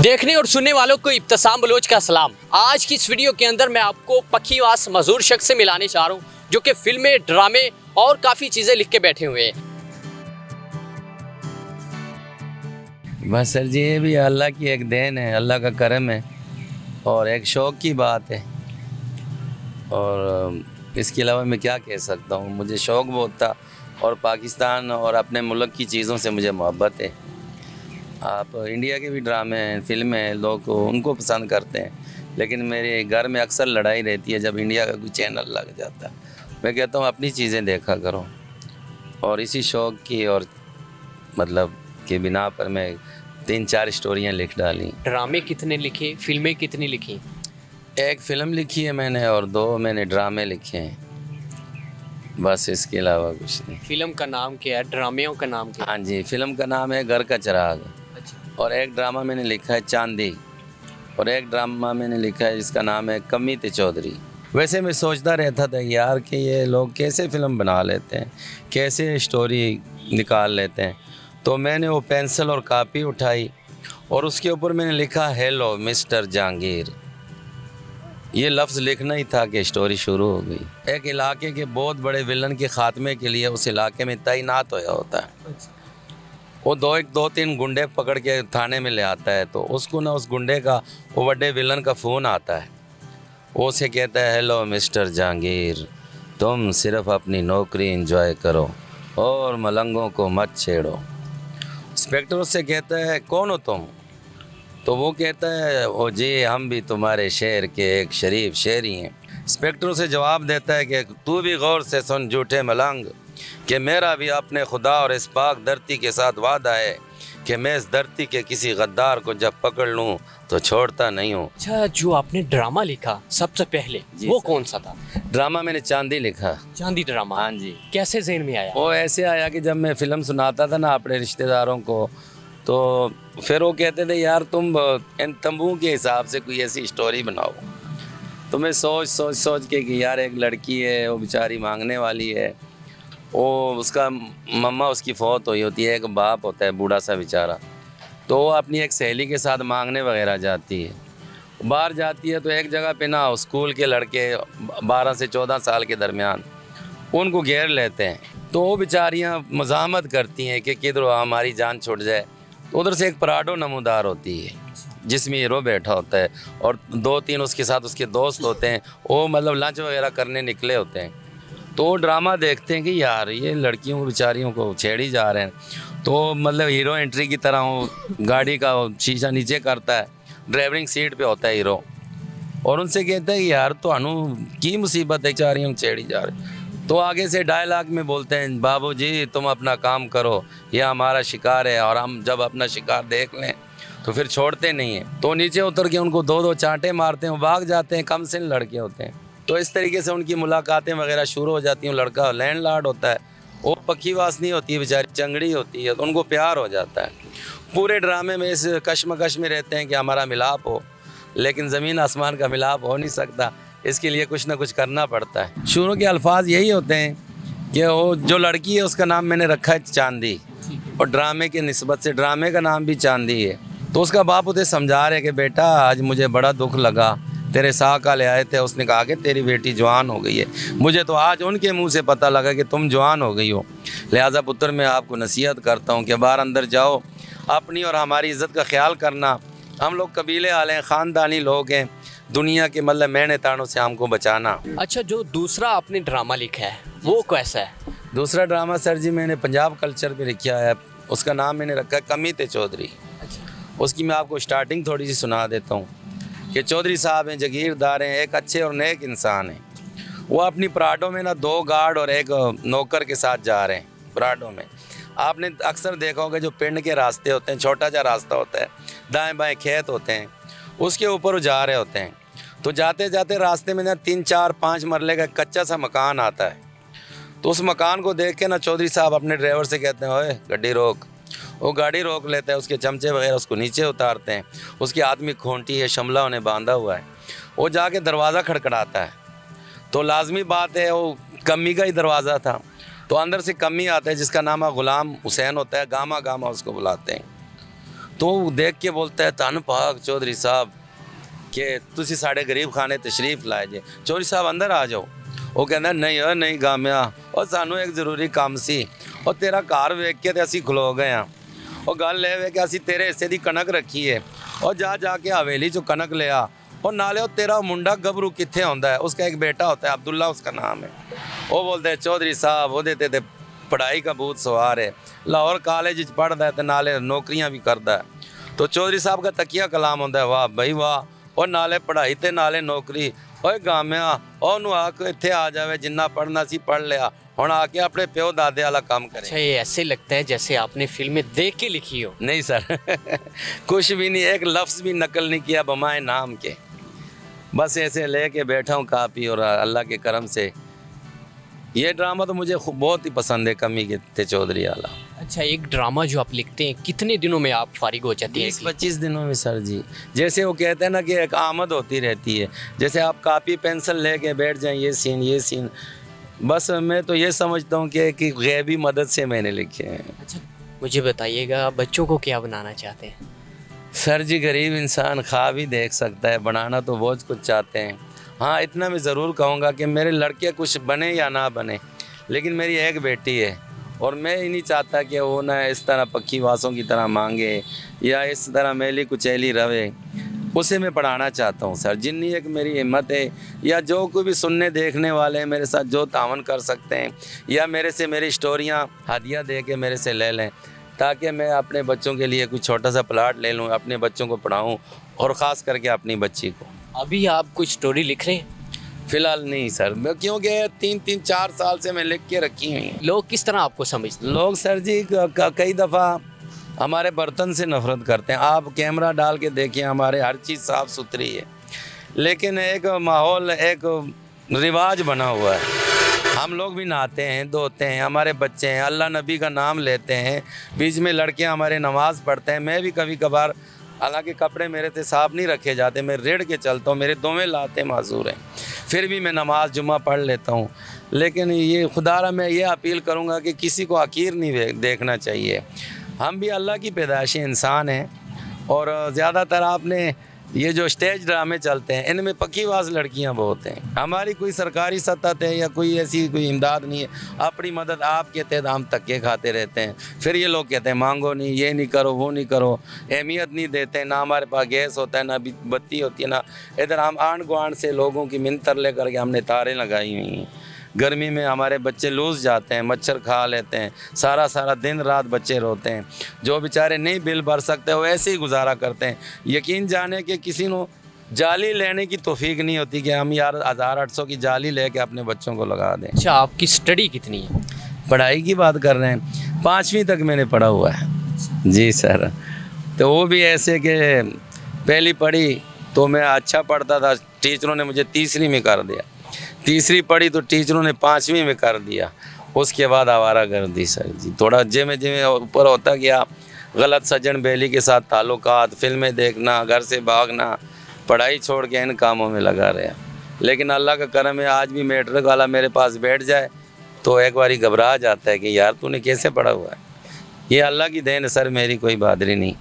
देखने और सुनने वालों को इब्तिसाम बलोच का सलाम। आज की इस वीडियो के अंदर मैं आपको पखीवास मशहूर शख्स से मिलाने चाह रहा हूँ जो कि फिल्में, ड्रामे और काफ़ी चीज़ें लिख के बैठे हुए हैं। बस सर जी, ये भी अल्लाह की एक देन है, अल्लाह का करम है और एक शौक़ की बात है। और इसके अलावा मैं क्या कह सकता हूँ। मुझे शौक़ बहुत था और पाकिस्तान और अपने मुल्क की चीज़ों से मुझे मोहब्बत है। आप इंडिया के भी ड्रामे हैं, फिल्में हैं, लोग उनको पसंद करते हैं, लेकिन मेरे घर में अक्सर लड़ाई रहती है जब इंडिया का कोई चैनल लग जाता है। मैं कहता हूँ अपनी चीज़ें देखा करो, और इसी शौक़ की और मतलब के बिना पर मैं 3-4 स्टोरियाँ लिख डाली। ड्रामे कितने लिखे, फिल्में कितनी लिखी? एक फ़िल्म लिखी है मैंने और 2 मैंने ड्रामे लिखे हैं, बस इसके अलावा कुछ नहीं। फिल्म का नाम क्या है, ड्रामियों का नाम क्या है? हाँ जी, फ़िल्म का नाम है घर का चिराग, अच्छा। और एक ड्रामा मैंने लिखा है चांदी, और एक ड्रामा मैंने लिखा है जिसका नाम है कमी ते चौधरी। वैसे मैं सोचता रहता था यार कि ये लोग कैसे फ़िल्म बना लेते हैं, कैसे स्टोरी निकाल लेते हैं। तो मैंने वो पेंसिल और कापी उठाई और उसके ऊपर मैंने लिखा हेलो मिस्टर जहांगीर। ये लफ्ज़ लिखना ही था कि स्टोरी शुरू हो गई। एक इलाके के बहुत बड़े विलन के ख़ात्मे के लिए उस इलाके में तैनात होया होता है। वो 2-3 गुंडे पकड़ के थाने में ले आता है, तो उसको ना उस गुंडे का वो बड़े विलन का फ़ोन आता है। वो उसे कहता है हेलो मिस्टर जहांगीर, तुम सिर्फ अपनी नौकरी एंजॉय करो और मलंगों को मत छेड़ो। इंस्पेक्टर उससे कहता है कौन हो तुम? तो वो कहता है ओ जी, हम भी तुम्हारे शहर के एक शरीफ शहरी हैं। इंस्पेक्टर उसे जवाब देता है कि तू भी गौर से सुन झूठे मलंग, कि मेरा भी अपने खुदा और इस पाक धरती के साथ वादा है कि मैं इस धरती के किसी गद्दार को जब पकड़ लूँ तो छोड़ता नहीं हूँ। अच्छा, जो आपने ड्रामा लिखा सबसे पहले वो कौन सा था? ड्रामा मैंने चांदी लिखा। चांदी ड्रामा? हाँ जी। कैसे ज़हन में आया? वो ऐसे आया कि जब मैं फ़िल्म सुनाता था ना अपने रिश्तेदारों को, तो फिर वो कहते थे यार तुम इन तंबू के हिसाब से कोई ऐसी स्टोरी बनाओ। तो मैं सोच के कि यार एक लड़की है, वो बेचारी मांगने वाली है, वो उसका मम्मा उसकी फौत हुई होती है, एक बाप होता है बूढ़ा सा बेचारा, तो वो अपनी एक सहेली के साथ मांगने वगैरह जाती है। बाहर जाती है तो एक जगह पे ना स्कूल के लड़के 12 से 14 साल के दरमियान उनको घेर लेते हैं। तो वो बेचारियाँ मज़ाहमत करती हैं कि किधर हमारी जान छूट जाए। तो उधर से एक पराडो नमूदार होती है जिसमें हीरो बैठा होता है, और 2-3 उसके साथ उसके दोस्त होते हैं। वो मतलब लंच वगैरह करने निकले होते हैं। तो वो ड्रामा देखते हैं कि यार ये लड़कियों को बेचारियों को छेड़ी जा रहे हैं। तो मतलब हीरो एंट्री की तरह वो गाड़ी का शीशा नीचे करता है, ड्राइवरिंग सीट पे होता है हीरो, और उनसे कहता है कि यार तो अनु की मुसीबत है, बेचारियों छेड़ी जा रही। तो आगे से डायलॉग में बोलते हैं बाबूजी तुम अपना काम करो, यह हमारा शिकार है, और हम जब अपना शिकार देख लें तो फिर छोड़ते नहीं हैं। तो नीचे उतर के उनको 2-2 चांटे मारते हैं, भाग जाते हैं। कम से लड़के होते हैं। तो इस तरीके से उनकी मुलाकातें वगैरह शुरू हो जाती हैं। लड़का लैंडलॉर्ड होता है, वो पक्कीवास नहीं होती है, बेचारी चंगड़ी होती है, तो उनको प्यार हो जाता है। पूरे ड्रामे में इस कश्मकश में रहते हैं कि हमारा मिलाप हो, लेकिन ज़मीन आसमान का मिलाप हो नहीं सकता। इसके लिए कुछ ना कुछ करना पड़ता है। शुरू के अल्फाज यही होते हैं कि वो जो लड़की है उसका नाम मैंने रखा है चांदी, और ड्रामे के निस्बत से ड्रामे का नाम भी चांदी है। तो उसका बाप उसे समझा रहे कि बेटा आज मुझे बड़ा दुख लगा, तेरे साका ले आए थे, उसने कहा कि तेरी बेटी जवान हो गई है। मुझे तो आज उनके मुंह से पता लगा कि तुम जवान हो गई हो। लिहाजा पुत्र मैं आपको नसीहत करता हूँ कि बाहर अंदर जाओ, अपनी और हमारी इज़्ज़त का ख्याल करना। हम लोग कबीले वाले हैं, ख़ानदानी लोग हैं, दुनिया के मतलब मैंने तानों से हमको बचाना। अच्छा, जो दूसरा आपने ड्रामा लिखा है वो कैसा है? दूसरा ड्रामा सर जी मैंने पंजाब कल्चर पे लिखा है, उसका नाम मैंने रखा है कमी ते चौधरी। उसकी मैं आपको स्टार्टिंग थोड़ी सी सुना देता हूँ कि चौधरी साहब हैं, जागीरदार हैं, एक अच्छे और नेक इंसान हैं। वो अपनी पराडो में ना 2 गार्ड और एक नौकर के साथ जा रहे हैं। पराडो में आपने अक्सर देखा होगा जो पिंड के रास्ते होते हैं, छोटा सा रास्ता होता है, दाएं बाएं खेत होते हैं, उसके ऊपर वो जा रहे होते हैं। तो जाते जाते रास्ते में ना 3-4-5 मरले का कच्चा सा मकान आता है। तो उस मकान को देख के ना चौधरी साहब अपने ड्राइवर से कहते हैं ओए गाड़ी रोक। वो गाड़ी रोक लेता है, उसके चमचे वगैरह उसको नीचे उतारते हैं। उसके हाथ में खूंटी है, शमला उन्हें बांधा हुआ है। वो जाके दरवाज़ा खड़खड़ाता है, तो लाजमी बात है वो कम्मी का ही दरवाज़ा था। तो अंदर से कम्मी आता है जिसका नाम गुलाम हुसैन होता है, गामा गामा उसको बुलाते हैं। तो वो देख के बोलता है धन भाग चौधरी साहब कि तुसी साढ़े गरीब खाने तशरीफ लाए जे, चौधरी साहब अंदर आ जाओ। वो कहता नहीं ओ नहीं गामिया, और सानू एक जरूरी काम सी, और तेरा घर वेख के ते असी खलो गए हाँ। और गल ये वे कि असी तेरे हिस्से दी कनक रखी है, और जाके हवेली चो कनक लिया, और नाले तेरा मुंडा गबरू कित्थे आंदा है, उसका एक बेटा होता है अब्दुल्ला उसका नाम है। वो बोलते हैं चौधरी साहब वो देते थे पढ़ाई का बहुत सवार है, लाहौर कॉलेज पढ़ता है तो नाले नौकरियां भी करता है। तो चौधरी साहब का तकिया कलाम होता है वाह भाई वाह, और नाले पढ़ाई ते नाले नौकरी। ओए गामिया ओनू आके इत्थे आ जावे, जिन्ना पढ़ना सी पढ़ लिया, हुण आके अपने प्यो दादे वाला काम करे। अच्छा, ये ऐसे लगता है जैसे आपने फिल्म में देख के लिखी हो। नहीं सर कुछ भी नहीं, एक लफ्ज़ भी नकल नहीं किया बमाए नाम के, बस ऐसे लेके बैठा हूँ कापी, और अल्लाह के करम से ये ड्रामा तो मुझे बहुत ही पसंद है, कमी के थे चौधरी वाला। अच्छा, एक ड्रामा जो आप लिखते हैं कितने दिनों में आप फारिग हो जाते हैं? 20-25 दिनों में सर जी। जैसे वो कहते हैं ना कि एक आमद होती रहती है, जैसे आप कापी पेंसिल लेके बैठ जाएं, ये सीन, बस मैं तो ये समझता हूँ कि गैबी मदद से मैंने लिखे हैं। अच्छा, मुझे बताइएगा बच्चों को क्या बनाना चाहते हैं? सर जी गरीब इंसान खा भी देख सकता है, बनाना तो बहुत कुछ चाहते हैं। हाँ इतना मैं ज़रूर कहूँगा कि मेरे लड़के कुछ बने या ना बने, लेकिन मेरी एक बेटी है, और मैं ही नहीं चाहता कि वो ना इस तरह पक्की वासों की तरह मांगे या इस तरह मेली कुचैली रहे। उसे मैं पढ़ाना चाहता हूँ सर, जितनी एक मेरी हिम्मत है, या जो कोई भी सुनने देखने वाले हैं मेरे साथ जो तावन कर सकते हैं, या मेरे से मेरी स्टोरियाँ हदिया दे के मेरे से ले लें, ताकि मैं अपने बच्चों के लिए कुछ छोटा सा प्लाट ले लूँ, अपने बच्चों को पढ़ाऊँ, और ख़ास करके अपनी बच्ची को। अभी आप कुछ स्टोरी लिख रहे हैं? फ़िलहाल नहीं सर, मैं क्योंकि 3-4 साल से मैं लिख के रखी हुई हैं। लोग किस तरह आपको समझते हैं? लोग सर जी कई दफ़ा हमारे बर्तन से नफ़रत करते हैं। आप कैमरा डाल के देखिए, हमारे हर चीज़ साफ़ सुथरी है, लेकिन एक माहौल, एक रिवाज बना हुआ है। हम लोग भी नहाते हैं, धोते हैं, हमारे बच्चे हैं, अल्लाह नबी का नाम लेते हैं, बीच में लड़के हमारे नमाज़ पढ़ते हैं। मैं भी कभी कभार, हालांकि कपड़े मेरे से साफ नहीं रखे जाते, मैं रेड़ के चलता हूँ, मेरे दोवें लाते माजूर हैं, फिर भी मैं नमाज जुम्मा पढ़ लेता हूँ। लेकिन ये खुदारा मैं ये अपील करूँगा कि किसी को हकीर नहीं देखना चाहिए। हम भी अल्लाह की पैदाइशी इंसान हैं, और ज़्यादातर आपने ये जो स्टेज ड्रामे चलते हैं इनमें पक्कीबाज लड़कियां बहुत हैं। हमारी कोई सरकारी सतत है या कोई ऐसी कोई इमदाद नहीं है, अपनी मदद आपके तहत हम धक्के खाते रहते हैं। फिर ये लोग कहते हैं मांगो नहीं, ये नहीं करो, वो नहीं करो, अहमियत नहीं देते हैं, ना हमारे पास गैस होता है, ना बत्ती होती है, ना इधर हम आंढ गुआंढ से लोगों की मिन्नत ले करके हमने तारें लगाई हुई हैं। गर्मी में हमारे बच्चे लूज जाते हैं, मच्छर खा लेते हैं, सारा दिन रात बच्चे रोते हैं। जो बेचारे नहीं बिल भर सकते वो ऐसे ही गुजारा करते हैं। यकीन जाने कि किसी को जाली लेने की तौफीक नहीं होती कि हम यार 1800 की जाली लेके अपने बच्चों को लगा दें। अच्छा, आपकी स्टडी कितनी है? पढ़ाई की बात कर रहे हैं, 5वीं तक मैंने पढ़ा हुआ है जी सर। तो वो भी ऐसे कि पहली पढ़ी तो मैं अच्छा पढ़ता था, टीचरों ने मुझे तीसरी में कर दिया, तीसरी पढ़ी तो टीचरों ने 5वीं में कर दिया, उसके बाद आवारा कर दी सर जी। थोड़ा जिमें ऊपर होता गया, गलत सज्जन बेली के साथ ताल्लुकात, फिल्में देखना, घर से भागना, पढ़ाई छोड़ के इन कामों में लगा रहा। लेकिन अल्लाह का करम है, आज भी मैट्रिक वाला मेरे पास बैठ जाए तो एक बारी घबरा जाता है कि यार तूने कैसे पढ़ा हुआ है। ये अल्लाह की देन है सर, मेरी कोई बहादुरी नहीं।